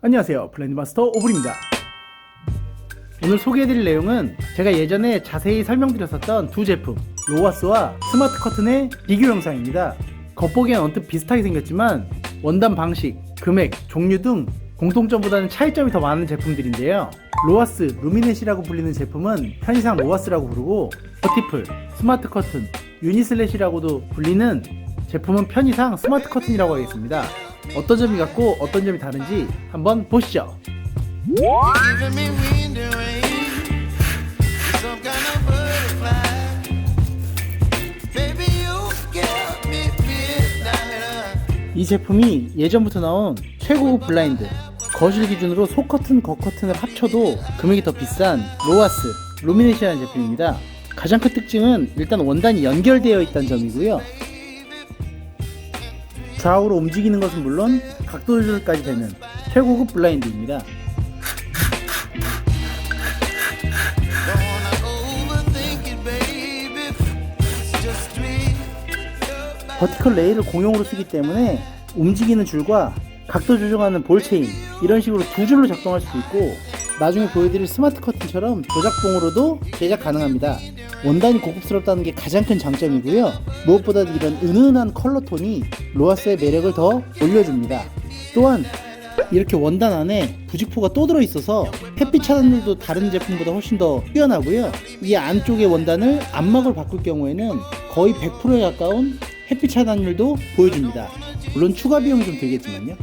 안녕하세요, 블라인드마스터 오블입니다. 오늘 소개해드릴 내용은 제가 예전에 자세히 설명드렸었던 두 제품 로와스와 스마트 커튼의 비교 영상입니다. 겉보기엔 언뜻 비슷하게 생겼지만 원단 방식, 금액, 종류 등 공통점보다는 차이점이 더 많은 제품들인데요. 로와스, 루미넷이라고 불리는 제품은 편의상 로와스라고 부르고, 버티플, 스마트 커튼, 유니슬랫이라고도 불리는 제품은 편의상 스마트 커튼이라고 하겠습니다. 어떤 점이 같고 어떤 점이 다른지 한번 보시죠. 이 제품이 예전부터 나온 최고급 블라인드, 거실 기준으로 속커튼, 겉커튼을 합쳐도 금액이 더 비싼 로와스, 루미넷이라는 제품입니다. 가장 큰 특징은 일단 원단이 연결되어 있다는 점이고요. 좌우로 움직이는 것은 물론 각도 조절까지 되는 최고급 블라인드입니다. 버티컬 레일을 공용으로 쓰기 때문에 움직이는 줄과 각도 조정하는 볼체인, 이런 식으로 두 줄로 작동할 수도 있고, 나중에 보여드릴 스마트 커튼처럼 조작봉으로도 제작 가능합니다. 원단이 고급스럽다는 게 가장 큰 장점이고요. 무엇보다도 이런 은은한 컬러톤이 로와스의 매력을 더 올려줍니다. 또한 이렇게 원단 안에 부직포가 또 들어있어서 햇빛 차단율도 다른 제품보다 훨씬 더 뛰어나고요. 이 안쪽의 원단을 안막을 바꿀 경우에는 거의 100%에 가까운 햇빛 차단율도 보여줍니다. 물론 추가 비용이 좀 들겠지만요.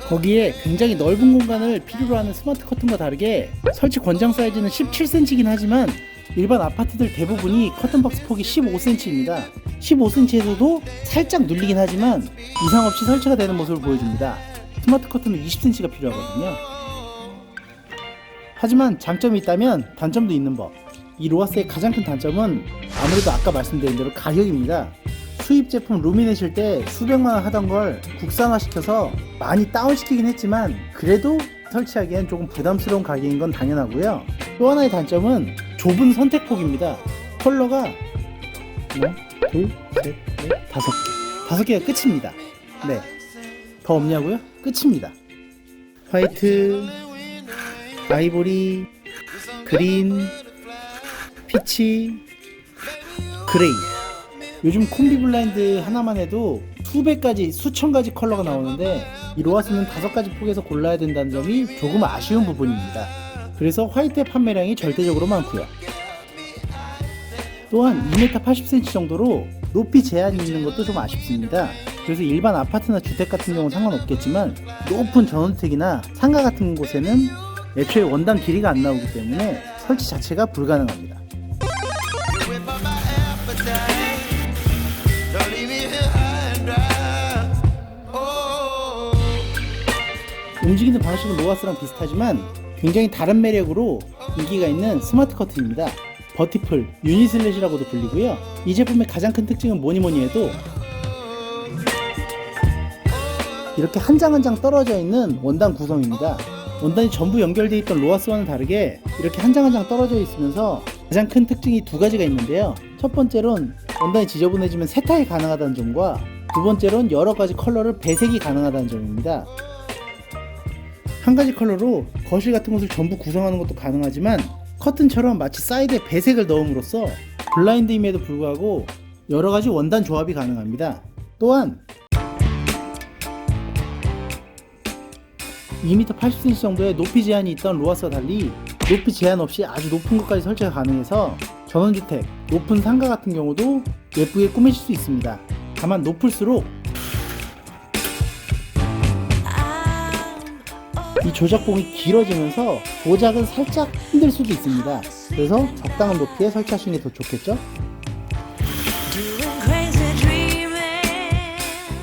거기에 굉장히 넓은 공간을 필요로 하는 스마트 커튼과 다르게 설치 권장 사이즈는 17cm이긴 하지만 일반 아파트들 대부분이 커튼박스 폭이 15cm입니다. 15cm에서도 살짝 눌리긴 하지만 이상 없이 설치가 되는 모습을 보여줍니다. 스마트 커튼은 20cm가 필요하거든요. 하지만 장점이 있다면 단점도 있는 법. 이 로와스의 가장 큰 단점은 아무래도 아까 말씀드린 대로 가격입니다. 수입 제품 루미넷일 때 수백만원 하던 걸 국산화시켜서 많이 다운시키긴 했지만 그래도 설치하기엔 조금 부담스러운 가격인 건 당연하고요. 또 하나의 단점은 좁은 선택폭입니다. 컬러가 하나, 둘, 셋, 넷, 다섯 개가 끝입니다. 네, 더 없냐고요? 끝입니다. 화이트, 아이보리, 그린, 피치, 그레이. 요즘 콤비 블라인드 하나만 해도 수백가지, 수천 가지 컬러가 나오는데 이 로와스는 5가지 폭에서 골라야 된다는 점이 조금 아쉬운 부분입니다. 그래서 화이트의 판매량이 절대적으로 많고요. 또한 2m 80cm 정도로 높이 제한이 있는 것도 좀 아쉽습니다. 그래서 일반 아파트나 주택 같은 경우는 상관없겠지만 높은 전원주택이나 상가 같은 곳에는 애초에 원단 길이가 안 나오기 때문에 설치 자체가 불가능합니다. 움직이는 방식은 로와스랑 비슷하지만 굉장히 다른 매력으로 인기가 있는 스마트 커튼입니다. 버티플, 유니슬랫이라고도 불리고요. 이 제품의 가장 큰 특징은 뭐니뭐니 해도 이렇게 한 장 한 장 떨어져 있는 원단 구성입니다. 원단이 전부 연결되어 있던 로와스와는 다르게 이렇게 한 장 한 장 떨어져 있으면서 가장 큰 특징이 두 가지가 있는데요. 첫 번째로는 원단이 지저분해지면 세탁이 가능하다는 점과 두 번째로는 여러 가지 컬러를 배색이 가능하다는 점입니다. 한 가지 컬러로 거실 같은 곳을 전부 구성하는 것도 가능하지만 커튼처럼 마치 사이드에 배색을 넣음으로써 블라인드임에도 불구하고 여러 가지 원단 조합이 가능합니다. 또한 2m 80cm 정도의 높이 제한이 있던 로와스와 달리 높이 제한 없이 아주 높은 것까지 설치가 가능해서 전원주택, 높은 상가 같은 경우도 예쁘게 꾸미실 수 있습니다. 다만 높을수록 이 조작봉이 길어지면서 조작은 살짝 힘들 수도 있습니다. 그래서 적당한 높이에 설치하시는 게 더 좋겠죠?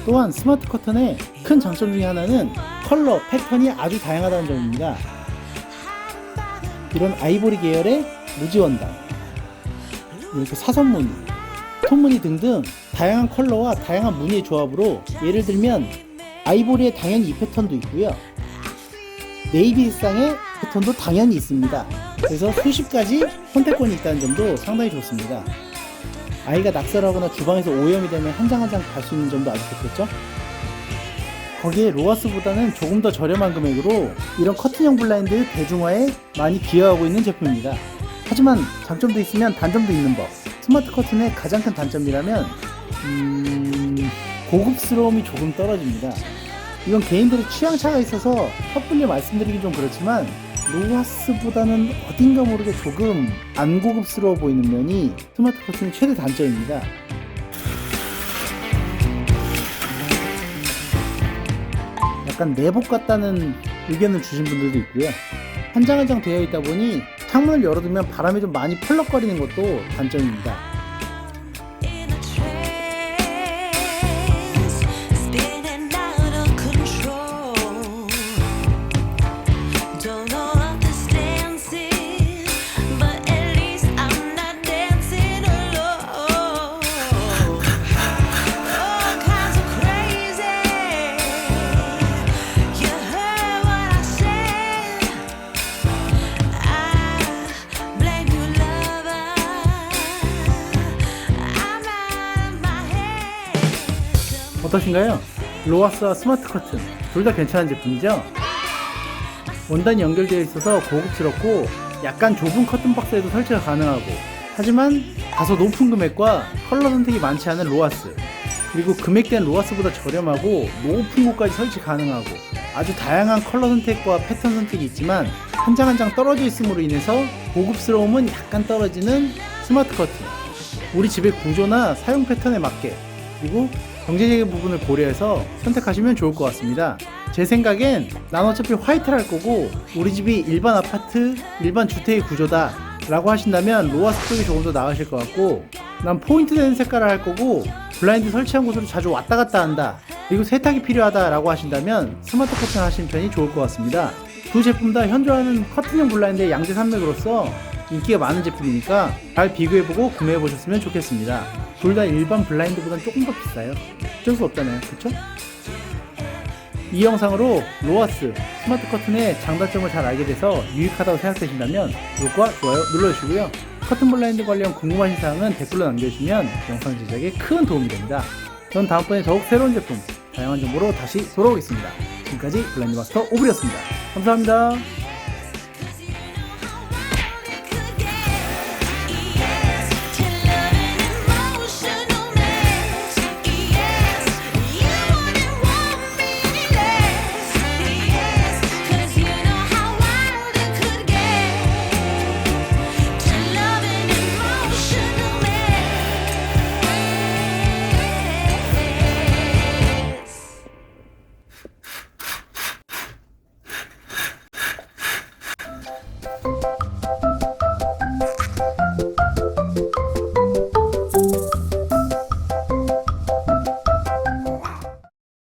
또한 스마트 커튼의 큰 장점 중에 하나는 컬러, 패턴이 아주 다양하다는 점입니다. 이런 아이보리 계열의 무지 원단, 이렇게 사선 무늬, 톤 무늬 등등 다양한 컬러와 다양한 무늬의 조합으로, 예를 들면 아이보리에 당연히 이 패턴도 있고요. 네이비상의 패턴도 당연히 있습니다. 그래서 수십 가지 선택권이 있다는 점도 상당히 좋습니다. 아이가 낙서하거나 주방에서 오염이 되면 한 장 한 장 갈 수 있는 점도 아주 좋겠죠? 거기에 로하스보다는 조금 더 저렴한 금액으로 이런 커튼형 블라인드 대중화에 많이 기여하고 있는 제품입니다. 하지만 장점도 있으면 단점도 있는 법. 스마트 커튼의 가장 큰 단점이라면 고급스러움이 조금 떨어집니다. 이건 개인들의 취향차가 있어서 섣불리 말씀드리긴 좀 그렇지만 로하스보다는 어딘가 모르게 조금 안 고급스러워 보이는 면이 스마트 커튼의 최대 단점입니다. 약간 내복 같다는 의견을 주신 분들도 있고요. 한 장 한 장 되어 있다 보니 창문을 열어두면 바람이 좀 많이 펄럭거리는 것도 단점입니다. 어떠신가요? 로하스와 스마트 커튼 둘 다 괜찮은 제품이죠? 원단이 연결되어 있어서 고급스럽고 약간 좁은 커튼 박스에도 설치가 가능하고, 하지만 다소 높은 금액과 컬러 선택이 많지 않은 로하스, 그리고 금액대는 로하스보다 저렴하고 높은 곳까지 설치 가능하고 아주 다양한 컬러 선택과 패턴 선택이 있지만 한 장 한 장 떨어져 있음으로 인해서 고급스러움은 약간 떨어지는 스마트 커튼. 우리 집의 구조나 사용 패턴에 맞게, 그리고 경제적인 부분을 고려해서 선택하시면 좋을 것 같습니다. 제 생각엔 난 어차피 화이트를 할 거고 우리 집이 일반 아파트, 일반 주택의 구조다 라고 하신다면 로하스 쪽이 조금 더 나으실 것 같고, 난 포인트 되는 색깔을 할 거고 블라인드 설치한 곳으로 자주 왔다 갔다 한다, 그리고 세탁이 필요하다 라고 하신다면 스마트 커튼 하시는 편이 좋을 것 같습니다. 두 제품 다 현존하는 커튼형 블라인드의 양대 산맥으로서 인기가 많은 제품이니까 잘 비교해보고 구매해보셨으면 좋겠습니다. 둘 다 일반 블라인드보다는 조금 더 비싸요. 어쩔 수 없잖아요, 그쵸? 이 영상으로 로하스 스마트 커튼의 장단점을 잘 알게 돼서 유익하다고 생각되신다면 구독과 좋아요 눌러주시고요. 커튼 블라인드 관련 궁금하신 사항은 댓글로 남겨주시면 영상 제작에 큰 도움이 됩니다. 전 다음번에 더욱 새로운 제품, 다양한 정보로 다시 돌아오겠습니다. 지금까지 블라인드 마스터 오블이었습니다. 감사합니다.